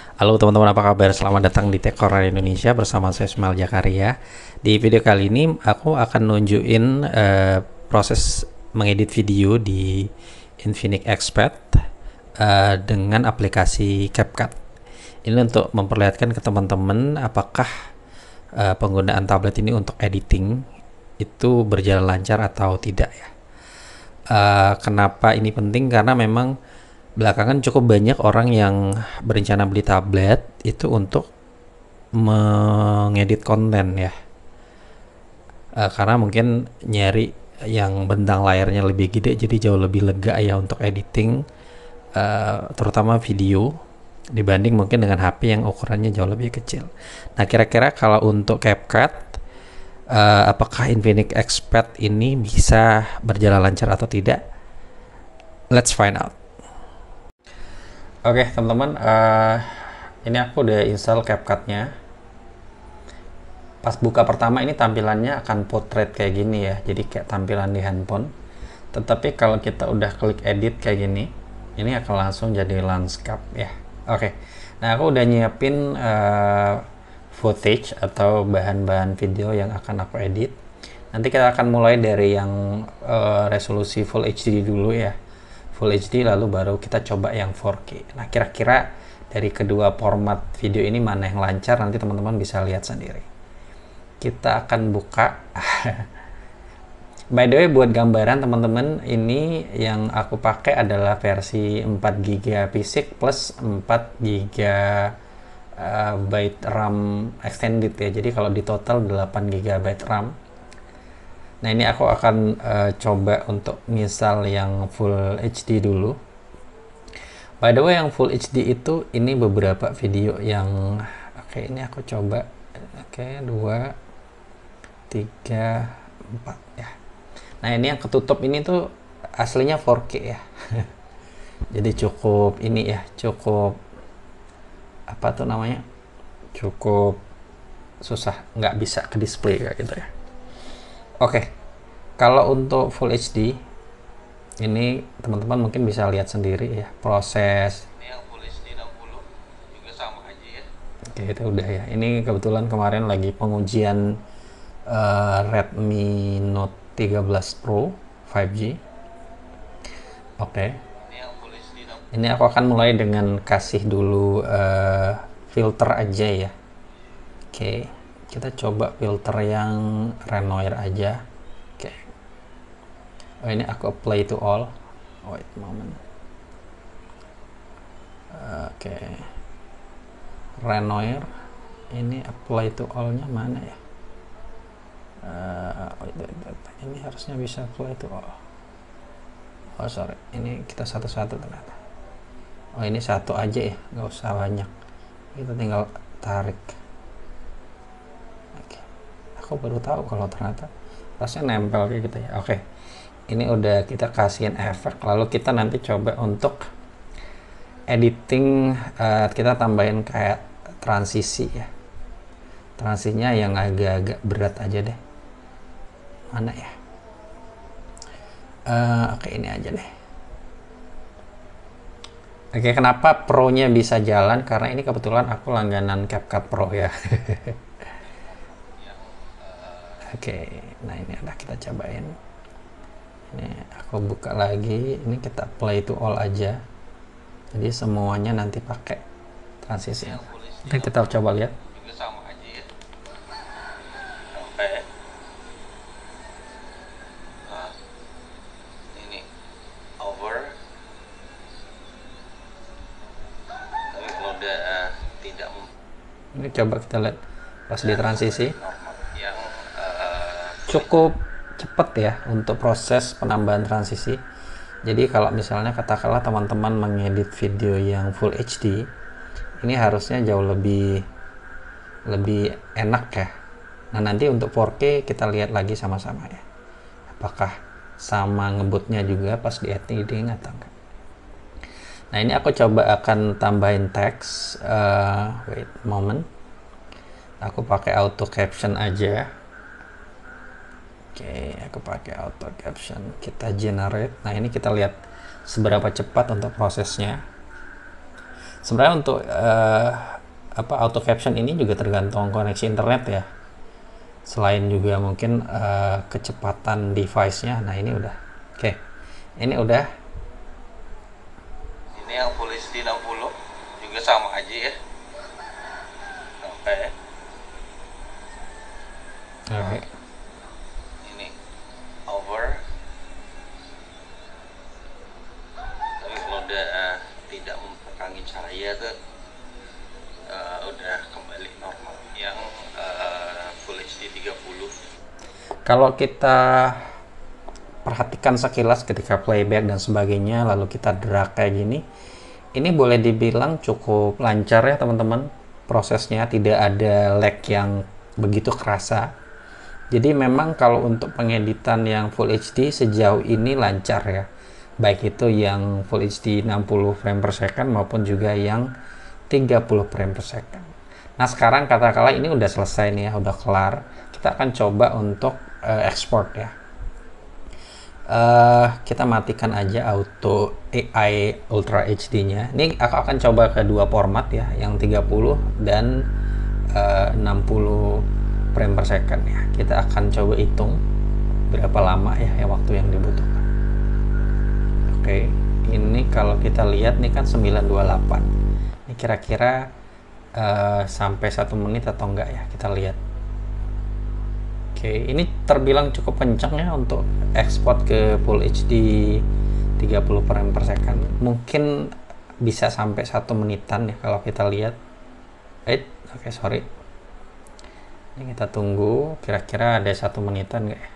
Halo teman-teman, apa kabar? Selamat datang di Tech Corner Indonesia bersama saya Ismail Jakaria. Di video kali ini aku akan nunjukin proses mengedit video di Infinix Expert dengan aplikasi CapCut. Ini untuk memperlihatkan ke teman-teman apakah penggunaan tablet ini untuk editing itu berjalan lancar atau tidak ya. Kenapa ini penting? Karena memang belakangan cukup banyak orang yang berencana beli tablet itu untuk mengedit konten ya. Karena mungkin nyari yang bentang layarnya lebih gede jadi jauh lebih lega ya untuk editing, terutama video dibanding mungkin dengan HP yang ukurannya jauh lebih kecil. Nah, kira-kira kalau untuk CapCut, apakah Infinix Expert ini bisa berjalan lancar atau tidak? Let's find out. Oke, teman-teman, ini aku udah install CapCut-nya. Pas buka pertama ini tampilannya akan portrait kayak gini ya, jadi kayak tampilan di handphone. Tetapi kalau kita udah klik edit kayak gini, ini akan langsung jadi landscape ya. Oke, nah aku udah nyiapin footage atau bahan-bahan video yang akan aku edit. Nanti kita akan mulai dari yang resolusi Full HD dulu ya. Full HD lalu baru kita coba yang 4K. Nah, kira-kira dari kedua format video ini mana yang lancar, nanti teman-teman bisa lihat sendiri. Kita akan buka. By the way, buat gambaran teman-teman, ini yang aku pakai adalah versi 4 GB fisik plus 4 GB RAM extended ya. Jadi kalau di total 8 GB RAM. Nah, ini aku akan coba untuk misal yang Full HD dulu. By the way, yang Full HD itu ini beberapa video yang oke, ini aku coba. Oke, 2 3 4 ya. Nah, ini yang ketutup ini tuh aslinya 4K ya. Jadi cukup ini ya, cukup apa tuh namanya? Cukup susah, nggak bisa ke display kayak gitu ya. Oke, kalau untuk Full HD ini teman-teman mungkin bisa lihat sendiri ya proses. Ini yang Full HD 60 juga sama aja ya. Oke, itu udah ya. Ini kebetulan kemarin lagi pengujian Redmi Note 13 Pro 5G. Oke, Ini yang Full HD 60. ini aku akan mulai dengan kasih dulu filter aja ya. Oke, kita coba filter yang Renoir aja. Oke. Oh, ini aku apply to all. Wait a moment. Oke. Renoir. Ini apply to all-nya mana ya? Ini harusnya bisa apply to all. Oh sorry, ini kita satu-satu ternyata. Oh, ini satu aja ya, nggak usah banyak. Kita tinggal tarik. Oke. Aku baru tahu kalau ternyata rasanya nempel kayak gitu ya. Oke. Ini udah kita kasihin efek, lalu kita nanti coba untuk editing, kita tambahin kayak transisi ya. Transisinya yang agak-agak berat aja deh. Mana ya? Oke, ini aja deh. Oke, kenapa Pro-nya bisa jalan? Karena ini kebetulan aku langganan CapCut Pro ya. Oke, nah ini ada, kita cobain. Ini aku buka lagi, ini kita play to all aja. Jadi semuanya nanti pakai transisi. Nanti kita coba lihat. Juga sama aja ya. Oke. Nah, ini over. Tapi kalau udah tidak Ini coba kita lihat pas di transisi. normal yang Cukup cepet ya untuk proses penambahan transisi. Jadi kalau misalnya katakanlah teman-teman mengedit video yang Full HD, ini harusnya jauh lebih enak ya. Nah, nanti untuk 4K kita lihat lagi sama-sama ya. Apakah sama ngebutnya juga pas di editing atau enggak. Nah, ini aku coba akan tambahin teks. Wait moment. Aku pakai auto caption aja. Oke, aku pakai auto caption. Kita generate. Nah, ini kita lihat seberapa cepat untuk prosesnya. Sebenarnya untuk auto caption ini juga tergantung koneksi internet ya. Selain juga mungkin kecepatan device-nya. Nah ini udah. Oke. Ini udah. Ini yang Full HD 60 juga sama aja ya. Oke. Oke. Ini over. Tapi kalau udah tidak memperkangi cahaya tuh udah kembali normal. Yang Full HD 30. Kalau kita perhatikan sekilas ketika playback dan sebagainya, lalu kita drag kayak gini, ini boleh dibilang cukup lancar ya teman-teman. Prosesnya tidak ada lag yang begitu kerasa. Jadi memang kalau untuk pengeditan yang Full HD sejauh ini lancar ya. Baik itu yang Full HD 60 frame per second maupun juga yang 30 frame per second. Nah sekarang katakanlah ini udah selesai nih ya, udah kelar. Kita akan coba untuk export ya. Kita matikan aja auto AI Ultra HD nya. Ini aku akan coba ke dua format ya, yang 30 dan 60 frame per second ya. Kita akan coba hitung berapa lama ya waktu yang dibutuhkan. Oke, ini kalau kita lihat nih kan 928. Ini kira-kira sampai 1 menit atau enggak ya, kita lihat. Oke, ini terbilang cukup kencang ya untuk ekspor ke Full HD 30 frame per second. Mungkin bisa sampai 1 menitan ya kalau kita lihat. Oke, sorry. Ini kita tunggu, kira-kira ada 1 menitan nggak ya?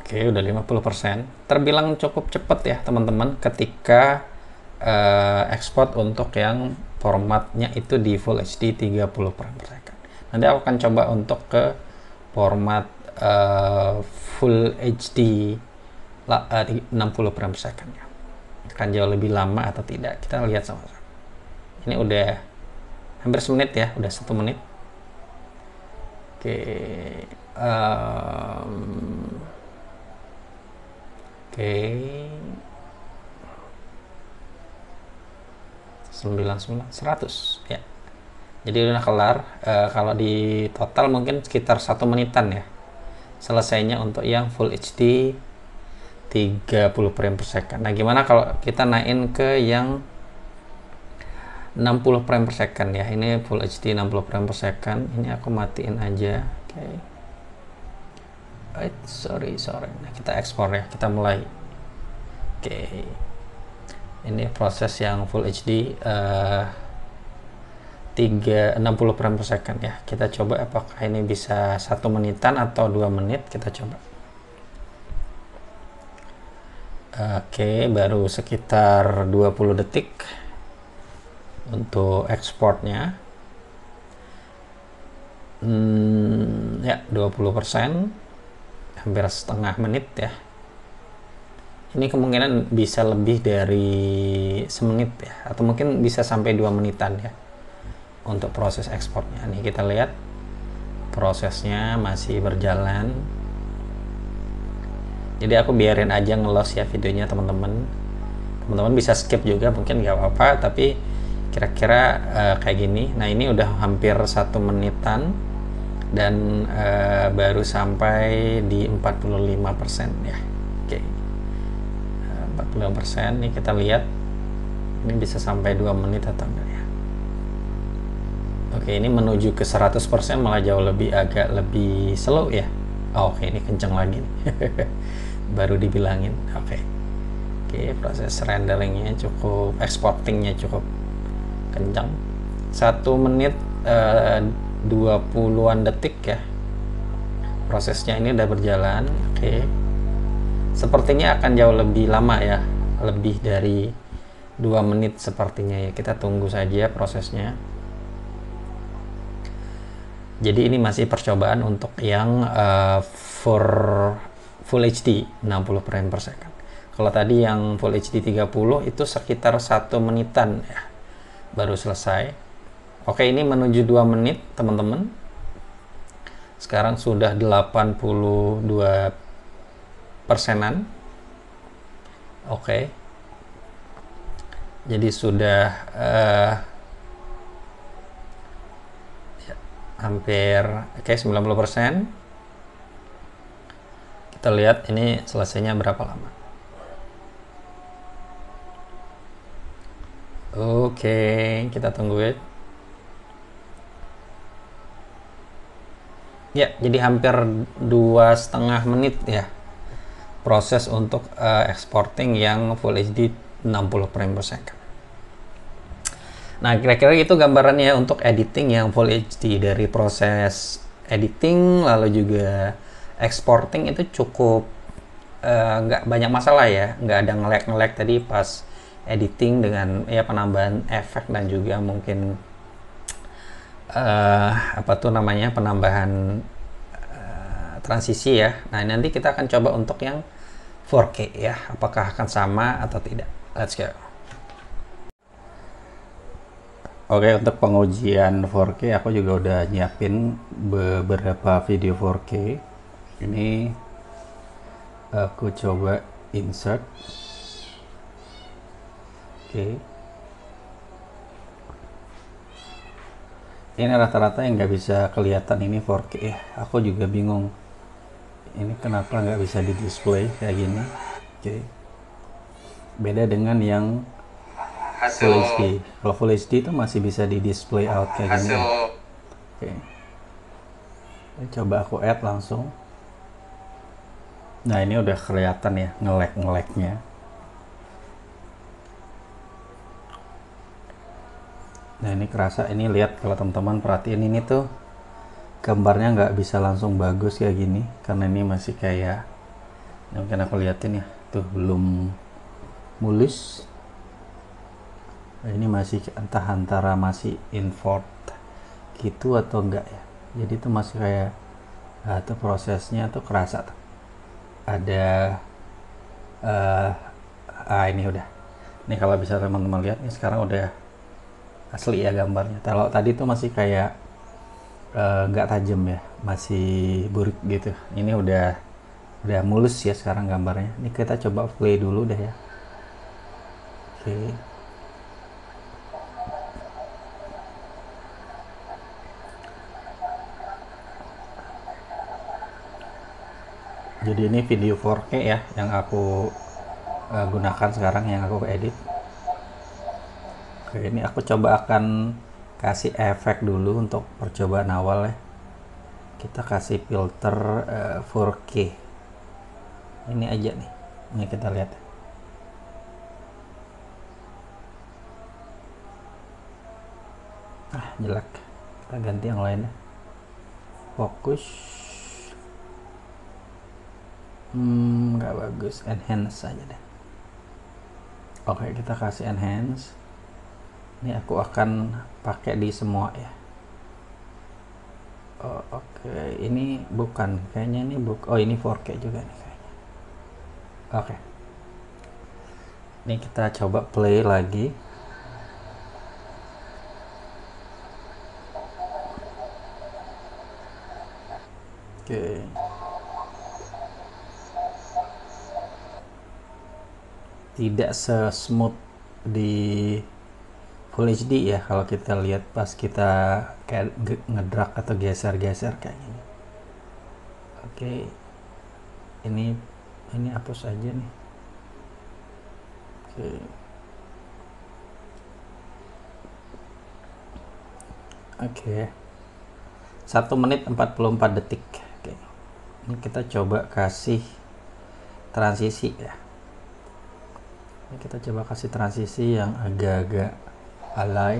Oke, udah 50%. Terbilang cukup cepat ya teman-teman ketika export untuk yang formatnya itu di Full HD 30 frame per second. Nanti aku akan coba untuk ke format Full HD 60 frame per second ya. Akan jauh lebih lama atau tidak, kita lihat sama-sama. Ini udah hampir semenit ya, udah 1 menit. Oke, oke. 99 100 ya. Jadi udah kelar. Kalau di total mungkin sekitar 1 menitan ya selesainya untuk yang Full HD 30 frame per second. Nah gimana kalau kita naikin ke yang 60 frame per second ya. Ini Full HD 60 frame per second. Ini aku matiin aja. Oke. Sorry. Nah, kita ekspor ya, kita mulai. Oke. Ini proses yang Full HD 60 frame per second ya. Kita coba apakah ini bisa 1 menitan atau 2 menit, kita coba. Oke, baru sekitar 20 detik untuk ekspornya. Ya 20%, hampir setengah menit ya. Ini kemungkinan bisa lebih dari semenit ya, atau mungkin bisa sampai 2 menitan ya untuk proses ekspornya. Nih kita lihat prosesnya masih berjalan. Jadi aku biarin aja ngelos ya videonya teman-teman. Teman-teman bisa skip juga mungkin nggak apa-apa, tapi kira-kira kayak gini. Nah ini udah hampir 1 menitan dan baru sampai di 45% ya. Oke. 45% nih kita lihat ini bisa sampai 2 menit atau enggak ya. Oke, ini menuju ke 100% malah jauh lebih agak lebih slow ya. Oke, ini kenceng lagi nih. Baru dibilangin. Oke, proses renderingnya cukup, exportingnya cukup kencang. 1 menit 20-an detik ya. Prosesnya ini udah berjalan. Oke. Sepertinya akan jauh lebih lama ya, lebih dari 2 menit sepertinya ya. Kita tunggu saja prosesnya. Jadi ini masih percobaan untuk yang Full HD 60 frame per second. Kalau tadi yang Full HD 30 itu sekitar 1 menitan ya, baru selesai. Oke, ini menuju 2 menit teman-teman. Sekarang sudah 82 persenan. Oke. Jadi sudah hampir 90%. Kita lihat ini selesainya berapa lama. Oke, kita tungguin. Ya, jadi hampir 2,5 menit ya proses untuk exporting yang Full HD 60 frame per second. Nah, kira-kira itu gambarannya untuk editing yang Full HD. Dari proses editing lalu juga exporting itu cukup nggak banyak masalah ya, nggak ada nge-lag tadi pas editing dengan ya penambahan efek dan juga mungkin penambahan transisi ya. Nah, nanti kita akan coba untuk yang 4K ya, apakah akan sama atau tidak. Let's go. Oke, untuk pengujian 4K aku juga udah nyiapin beberapa video 4K. Ini aku coba insert. Oke. Ini rata-rata yang nggak bisa kelihatan ini 4K ya. Aku juga bingung. Ini kenapa nggak bisa di display kayak gini. Oke. Beda dengan yang Full HD. Kalau Full HD itu masih bisa di display out kayak gini. Oke. Coba aku add langsung. Nah, ini udah kelihatan ya nge-lag-nya. Nah, ini kerasa, ini lihat kalau teman-teman perhatiin ini tuh gambarnya nggak bisa langsung bagus kayak gini karena ini masih kayak, nah, mungkin aku liatin ya, tuh belum mulus. Nah, ini masih entah antara masih invert gitu atau enggak ya. Jadi itu masih kayak tuh prosesnya tuh kerasa tuh. Ada ini udah. Ini kalau bisa teman-teman lihat nih sekarang udah asli ya gambarnya. Kalau tadi tuh masih kayak nggak tajam ya, masih burik gitu. Ini udah mulus ya sekarang gambarnya. Ini kita coba play dulu deh ya. Oke. Jadi ini video 4K ya yang aku gunakan sekarang, yang aku edit. Oke, ini aku coba akan kasih efek dulu untuk percobaan awal ya. Kita kasih filter 4K. Ini aja nih. Ini kita lihat. Jelek. Kita ganti yang lainnya. Fokus. Nggak bagus. Enhance aja deh. Oke, kita kasih enhance. Ini aku akan pakai di semua ya. Oke, ini bukan, kayaknya ini ini 4K juga nih kayaknya. Oke. Ini kita coba play lagi. Oke. Tidak se-smooth di Full HD ya kalau kita lihat pas kita kayak ngedrag atau geser-geser kayak gini. Oke. Ini hapus aja nih. Oke. Oke. 1 menit 44 detik. Oke. Ini kita coba kasih transisi ya. Ini kita coba kasih transisi yang agak-agak alay.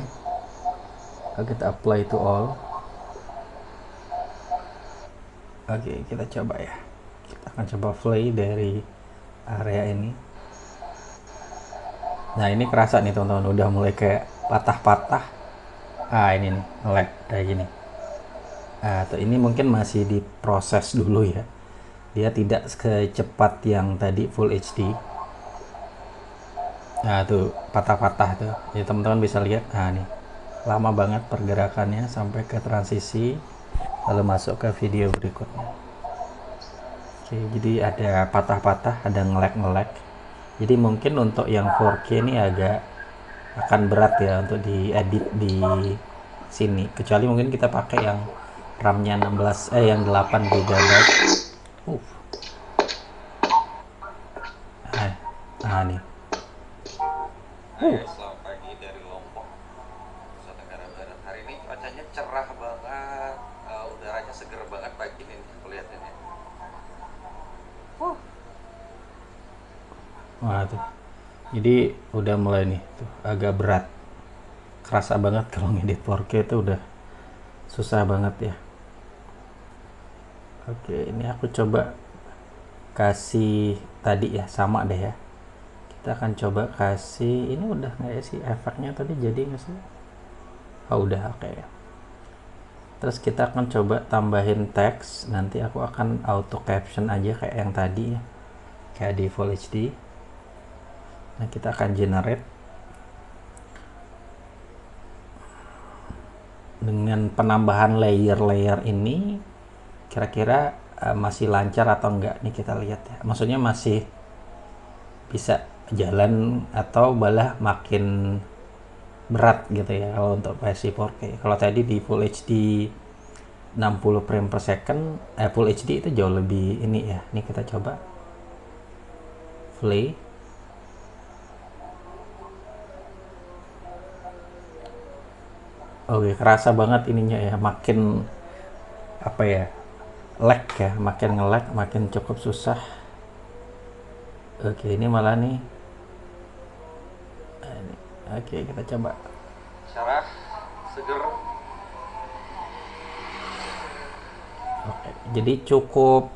Kita apply to all. Oke, kita coba ya. Kita akan coba play dari area ini. Nah, ini kerasa nih teman-teman, udah mulai kayak patah-patah. Ini nih, nge-lag kayak gini. Atau ini mungkin masih diproses dulu ya. Dia tidak secepat yang tadi Full HD. Nah, tuh patah-patah tuh. Jadi teman-teman bisa lihat. Nah, nih. Lama banget pergerakannya sampai ke transisi lalu masuk ke video berikutnya. Oke, jadi ada patah-patah, ada nge-lag. Jadi mungkin untuk yang 4K ini agak akan berat ya untuk diedit di sini. Kecuali mungkin kita pakai yang RAM-nya 16 yang 8 GB. Uh. Nih. Selamat pagi dari Lombok, Nusa Tenggara Barat. Hari ini cuacanya cerah banget, udaranya seger banget pagi ini, aku lihat ini. Wah tuh. Jadi udah mulai nih tuh agak berat. Kerasa banget kalau ngedit 4K itu udah susah banget ya. Oke, ini aku coba kasih tadi ya, sama deh ya. Kita akan coba kasih, ini udah nggak ya sih efeknya tadi, jadi nggak sih? Oh udah, oke. Terus kita akan coba tambahin teks, nanti aku akan auto caption aja kayak yang tadi ya, kayak di Full HD. Nah kita akan generate dengan penambahan layer-layer ini. Kira-kira masih lancar atau enggak nih, kita lihat ya. Maksudnya masih bisa jalan atau malah makin berat gitu ya kalau untuk versi 4K. Kalau tadi di Full HD 60 frame per second, Full HD itu jauh lebih ini ya. Ini kita coba play. Oke, kerasa banget ininya ya, makin apa ya, lag ya, makin nge-lag, makin cukup susah. Oke, ini malah nih. Oke, kita coba. Cerah, seger. Oke, jadi cukup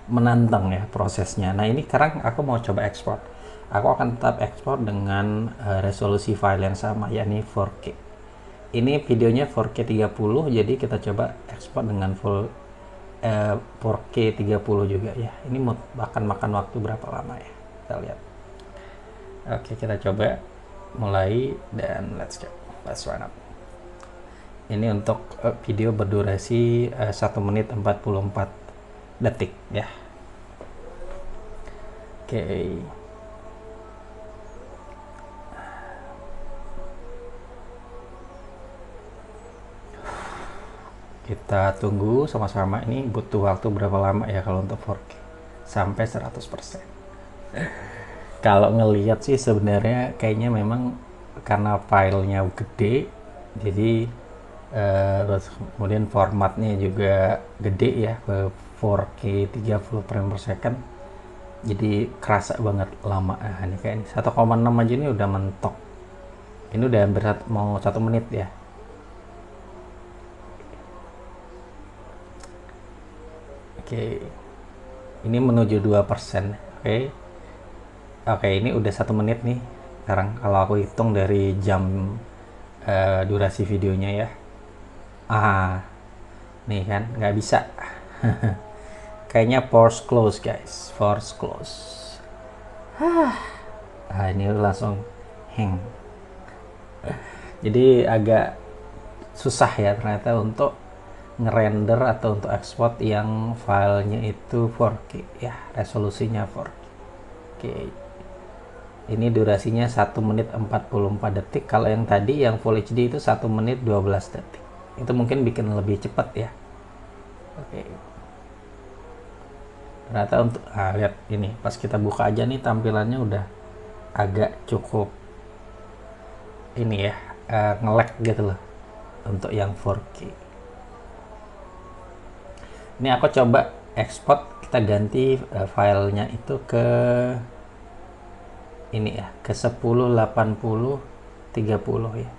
menantang ya prosesnya. Nah ini sekarang aku mau coba ekspor. Aku akan tetap ekspor dengan resolusi file yang sama, yakni 4K. Ini videonya 4K 30, jadi kita coba ekspor dengan full 4K 30 juga ya. Ini akan makan waktu berapa lama ya? Kita lihat. Oke, kita coba mulai dan let's run up. Ini untuk video berdurasi 1 menit 44 detik ya. Oke. Kita tunggu sama-sama. Ini butuh waktu berapa lama ya kalau untuk 4K? Sampai 100%. Kalau ngelihat sih sebenarnya kayaknya memang karena filenya gede, jadi kemudian formatnya juga gede ya, 4K 30 frame per second, jadi kerasa banget lama. Ini kayak ini 1,6 aja ini udah mentok, ini udah hampir mau 1 menit ya. Oke, ini menuju 2%. Oke, ini udah 1 menit nih sekarang kalau aku hitung dari jam durasi videonya ya. Nih kan nggak bisa. Kayaknya force close guys, force close. Ini langsung hang. Jadi agak susah ya ternyata untuk ngerender atau untuk ekspor yang filenya itu 4K ya, resolusinya 4K. Oke. Ini durasinya 1 menit 44 detik. Kalau yang tadi yang Full HD itu 1 menit 12 detik. Itu mungkin bikin lebih cepat ya. Oke. Ternyata untuk lihat ini pas kita buka aja nih tampilannya udah agak cukup ini ya, nge-lag gitu loh untuk yang 4K. Ini aku coba ekspor, kita ganti filenya itu ke ini ya, ke 1080 30 ya.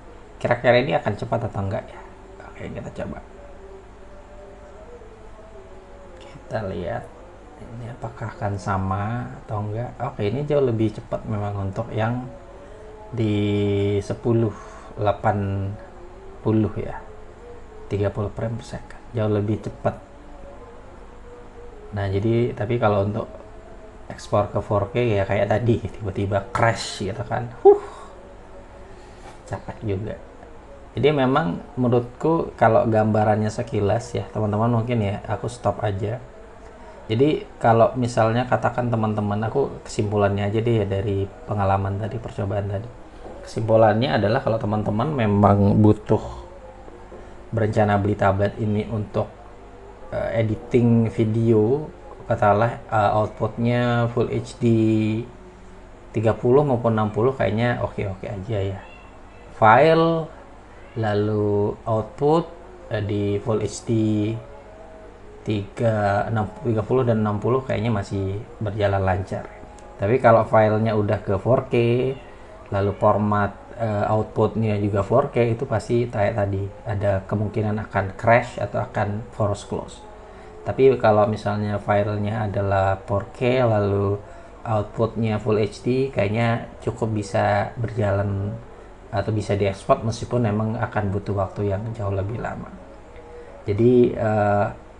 Kira-kira ini akan cepat atau enggak ya? Oke, kita coba. Kita lihat ini apakah akan sama atau enggak. Oke, ini jauh lebih cepat memang untuk yang di 1080 ya, 30 frame per second, jauh lebih cepat. Nah jadi tapi kalau untuk ekspor ke 4K ya kayak tadi tiba-tiba crash gitu kan, capek juga. Jadi memang menurutku kalau gambarannya sekilas ya teman-teman, mungkin ya aku stop aja. Jadi kalau misalnya katakan teman-teman, aku kesimpulannya aja deh ya dari pengalaman tadi, percobaan tadi. Kesimpulannya adalah kalau teman-teman memang butuh berencana beli tablet ini untuk editing video, katakanlah outputnya Full HD 30 maupun 60 kayaknya oke-oke aja ya. File lalu output di Full HD 30 dan 60 kayaknya masih berjalan lancar. Tapi kalau filenya udah ke 4K, lalu format outputnya juga 4K, itu pasti kayak tadi ada kemungkinan akan crash atau akan force close. Tapi kalau misalnya filenya adalah 4K lalu outputnya Full HD, kayaknya cukup bisa berjalan atau bisa diekspor meskipun memang akan butuh waktu yang jauh lebih lama. Jadi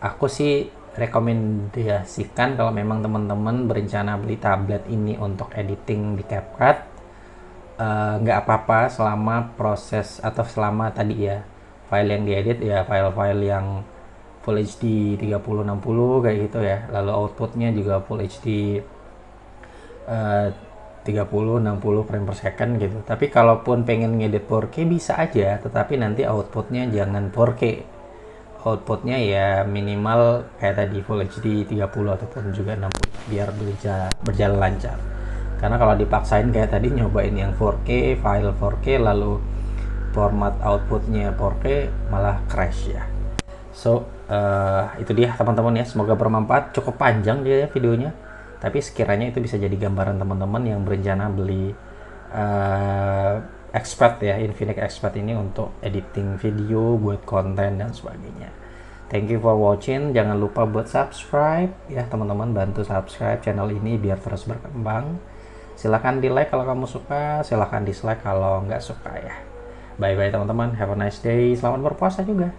aku sih rekomendasikan kalau memang teman-teman berencana beli tablet ini untuk editing di CapCut, nggak apa-apa selama proses atau selama tadi ya file yang diedit ya file-file yang Full HD 3060 kayak gitu ya, lalu outputnya juga Full HD 30-60 frame per second gitu. Tapi kalaupun pengen ngedit 4K bisa aja, tetapi nanti outputnya jangan 4K, outputnya ya minimal kayak tadi Full HD 30 ataupun juga 60 biar berjalan lancar. Karena kalau dipaksain kayak tadi nyobain yang 4K, file 4K lalu format outputnya 4K malah crash ya. So itu dia teman-teman ya, semoga bermanfaat. Cukup panjang dia ya videonya, tapi sekiranya itu bisa jadi gambaran teman-teman yang berencana beli Expert ya, Infinix Expert ini untuk editing video, buat konten dan sebagainya. Thank you for watching. Jangan lupa buat subscribe ya teman-teman, bantu subscribe channel ini biar terus berkembang. Silahkan di like kalau kamu suka, silahkan dislike kalau nggak suka ya. Bye bye teman-teman, have a nice day, selamat berpuasa juga.